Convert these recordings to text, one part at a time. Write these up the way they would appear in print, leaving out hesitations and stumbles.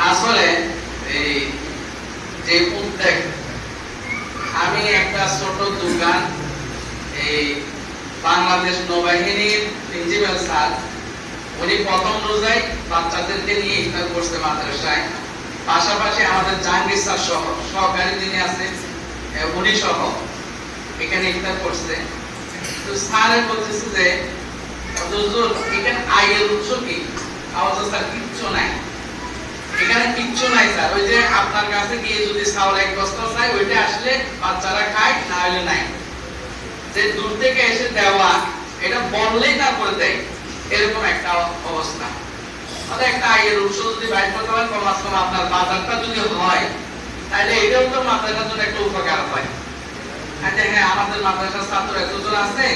আসলে এই যে উদ্যোগ, আমি একটা ছোট দোকান এই বাংলাদেশ নৌবাহিনীর প্রিন্সিপাল স্যার, উনি প্রথম রোজায় বাচ্চাদেরকে নিয়ে ইফতার করছে মাদ্রাসায়, পাশাপাশি আমাদের জাহাঙ্গীর স্যার সহ সহকারী যিনি আছেন উনি সহ এখানে ইফতার করছে। তো স্যারের বলতেছে যে হুজুর এখানে আয়ের উৎস কি? আওয়াজ স্যার কিচ্ছু নাই, এখানে কিচ্ছু নাই স্যার। ওই যে আপনার কাছে গিয়ে যদি চাউল এক বস্তা চাই, ওইটা আসলে বাচ্চারা খায়, না হলে নাই। যে দূর থেকে এসে দেওয়া, এটা বললেই তারপরে দেয়, এরকম একটা অবস্থা। অর্থাৎ একটা আয়ের উৎস যদি বাইর করতে পারেন, কমাস কম আপনার বাজারটা যদি হয়, তাহলে এটাও তো মাদ্রাসার জন্য একটা উপকার হয়। আচ্ছা হ্যাঁ, আমাদের মাদ্রাসার ছাত্র এতজন আছে,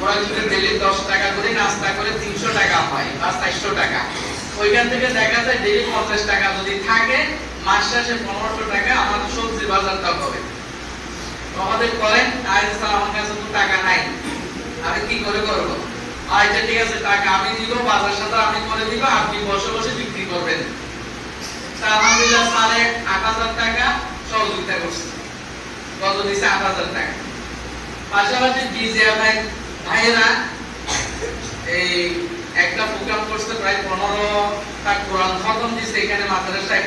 ওরা যদি ডেলি 10 টাকা করে নাস্তা করে 300 টাকা হয় বা 400 টাকা, ওইখান থেকে দেখা যায় ডেলি 50 টাকা যদি থাকে, মাস শেষে 1500 টাকা আমাদের সবজি বাজারটা হবে। তো আমাদের করেন, স্যার আমার কাছে তো টাকা নাই, আমি কি করে করবো? আচ্ছা ঠিক আছে, টাকা আমি দিব, বাজার সাথে আমি করে দিব, আপনি বসে বসে বিক্রি করবেন। তা আলহামদুলিল্লাহ স্যারে 8000 টাকা সহযোগিতা করছে। কত দিছে? 8000 টাকা। পাশাপাশি বিজিয়া ভাইয়েরা এই একটা প্রোগ্রাম করছে, প্রায় 15টা কোরআন খতম দিছে এখানে মাদ্রাসায়।